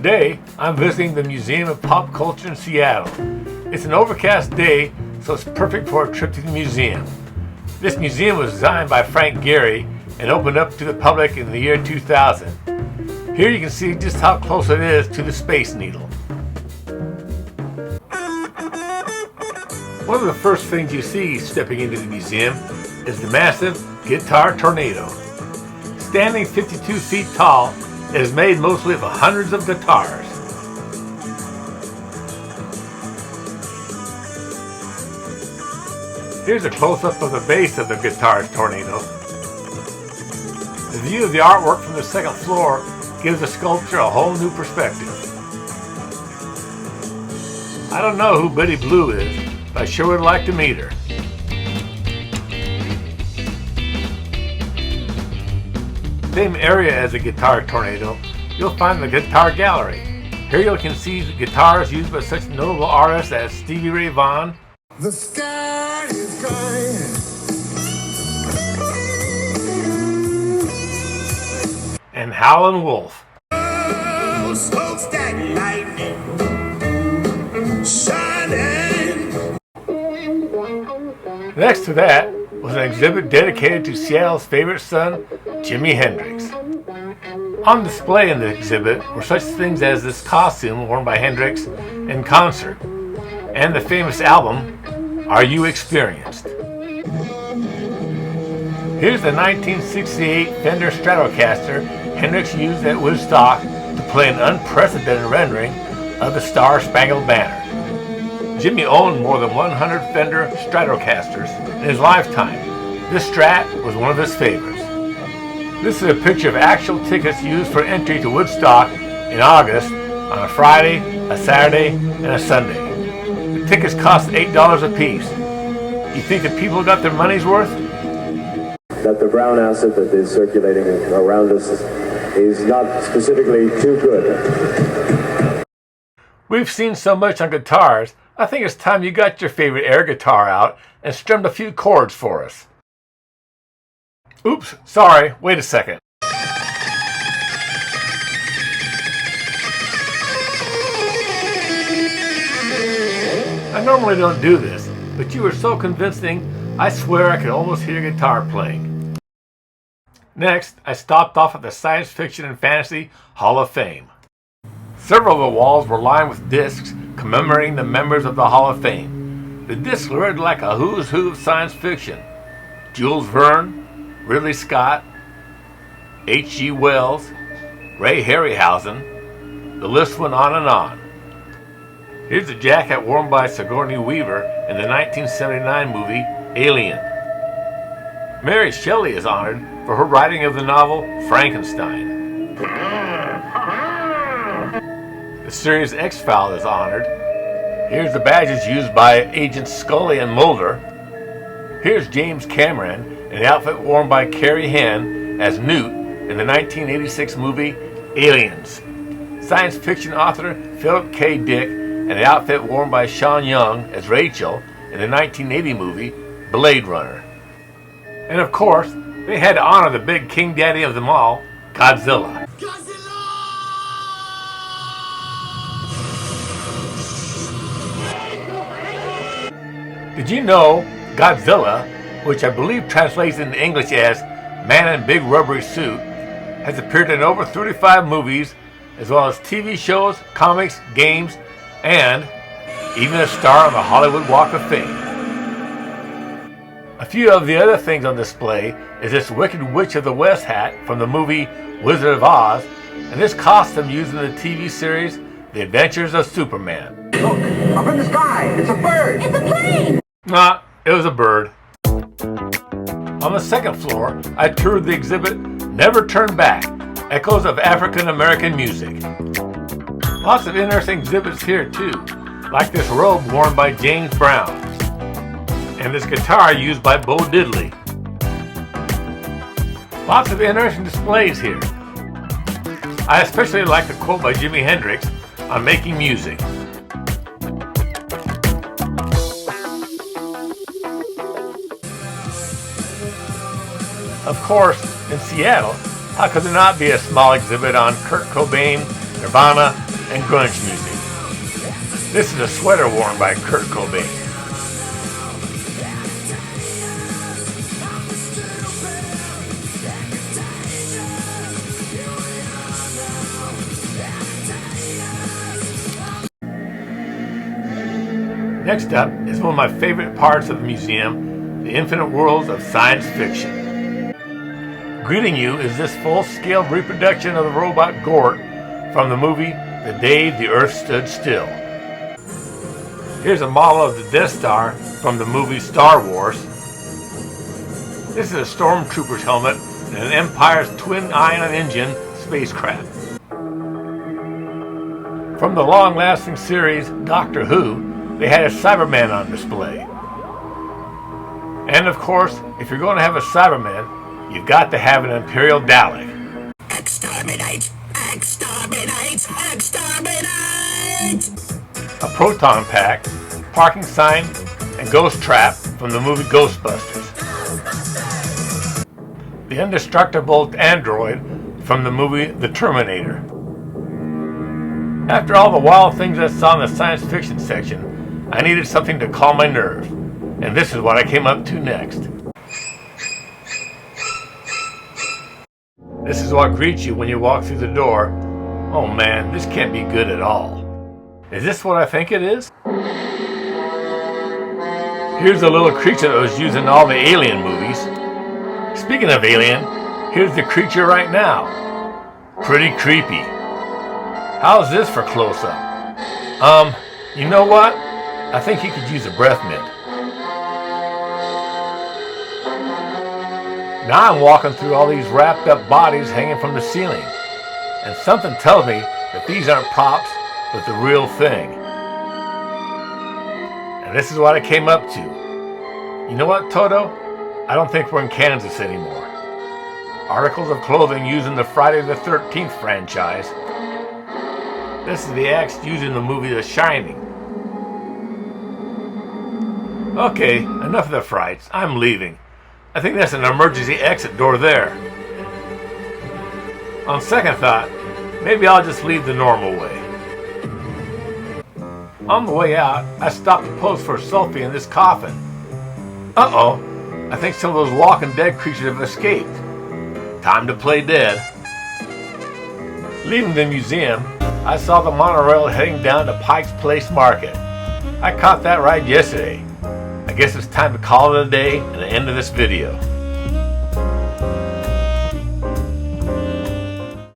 Today, I'm visiting the Museum of Pop Culture in Seattle. It's an overcast day, so it's perfect for a trip to the museum. This museum was designed by Frank Gehry and opened up to the public in the year 2000. Here you can see just how close it is to the Space Needle. One of the first things you see stepping into the museum is the massive Guitar Tornado. Standing 52 feet tall, it is made mostly of hundreds of guitars. Here's a close-up of the base of the Guitar Tornado. The view of the artwork from the second floor gives the sculpture a whole new perspective. I don't know who Betty Blue is, but I sure would like to meet her. Same area as the Guitar Tornado, you'll find the Guitar Gallery. Here you can see the guitars used by such notable artists as Stevie Ray Vaughan, the sky is crying, and Howlin' Wolf. oh, smokestack lightning shining. Next to that was an exhibit dedicated to Seattle's favorite son, Jimi Hendrix. On display in the exhibit were such things as this costume worn by Hendrix in concert, and the famous album, Are You Experienced? Here's the 1968 Fender Stratocaster Hendrix used at Woodstock to play an unprecedented rendering of the Star Spangled Banner. Jimi owned more than 100 Fender Stratocasters in his lifetime. This Strat was one of his favorites. This is a picture of actual tickets used for entry to Woodstock in August on a Friday, a Saturday, and a Sunday. The tickets cost $8 a piece. You think the people got their money's worth? That the brown acid that is circulating around us is not specifically too good. We've seen so much on guitars, I think it's time you got your favorite air guitar out and strummed a few chords for us. Oops, sorry, wait a second. I normally don't do this, but you were so convincing, I swear I could almost hear guitar playing. Next, I stopped off at the Science Fiction and Fantasy Hall of Fame. Several of the walls were lined with discs commemorating the members of the Hall of Fame. The discs read like a who's who of science fiction. Jules Verne, Ridley Scott, H.G. Wells, Ray Harryhausen, the list went on and on. Here's the jacket worn by Sigourney Weaver in the 1979 movie Alien. Mary Shelley is honored for her writing of the novel Frankenstein. The series X-Files is honored. Here's the badges used by Agents Scully and Mulder. Here's James Cameron in the outfit worn by Carrie Henn as Newt in the 1986 movie Aliens. Science fiction author Philip K. Dick in the outfit worn by Sean Young as Rachel in the 1980 movie Blade Runner. And of course, they had to honor the big king daddy of them all, Godzilla. Did you know Godzilla, which I believe translates into English as Man in Big Rubbery Suit, has appeared in over 35 movies, as well as TV shows, comics, games, and even a star on the Hollywood Walk of Fame. A few of the other things on display is this Wicked Witch of the West hat from the movie Wizard of Oz, and this costume used in the TV series The Adventures of Superman. Look, up in the sky, it's a bird! It's a plane! Nah, it was a bird. On the second floor, I toured the exhibit Never Turn Back, Echoes of African American Music. Lots of interesting exhibits here too, like this robe worn by James Brown, and this guitar used by Bo Diddley. Lots of interesting displays here. I especially like the quote by Jimi Hendrix on making music. Of course, in Seattle, how could there not be a small exhibit on Kurt Cobain, Nirvana, and grunge music. This is a sweater worn by Kurt Cobain. Next up is one of my favorite parts of the museum, the infinite worlds of science fiction. Greeting you is this full-scale reproduction of the robot Gort from the movie The Day the Earth Stood Still. Here's a model of the Death Star from the movie Star Wars. This is a Stormtrooper's helmet and an Empire's twin-ion engine spacecraft. From the long-lasting series Doctor Who, they had a Cyberman on display. And of course, if you're going to have a Cyberman, you've got to have an Imperial Dalek. Exterminate! Exterminate! Exterminate! A proton pack, parking sign, and ghost trap from the movie Ghostbusters. The indestructible android from the movie The Terminator. After all the wild things I saw in the science fiction section, I needed something to calm my nerves, and this is what I came up to next. This is what greets you when you walk through the door. Oh man, this can't be good at all. Is this what I think it is? Here's the little creature that was used in all the Alien movies. Speaking of Alien, here's the creature right now. Pretty creepy. How's this for close-up? You know what? I think he could use a breath mint. Now I'm walking through all these wrapped up bodies hanging from the ceiling. And something tells me that these aren't props, but the real thing. And this is what I came up to. You know what, Toto? I don't think we're in Kansas anymore. Articles of clothing used in the Friday the 13th franchise. This is the axe used in the movie The Shining. Okay, enough of the frights. I'm leaving. I think that's an emergency exit door there. On second thought, maybe I'll just leave the normal way. On the way out, I stopped to pose for a selfie in this coffin. Uh-oh, I think some of those Walking Dead creatures have escaped. Time to play dead. Leaving the museum, I saw the monorail heading down to Pike's Place Market. I caught that ride yesterday. I guess it's time to call it a day and the end of this video.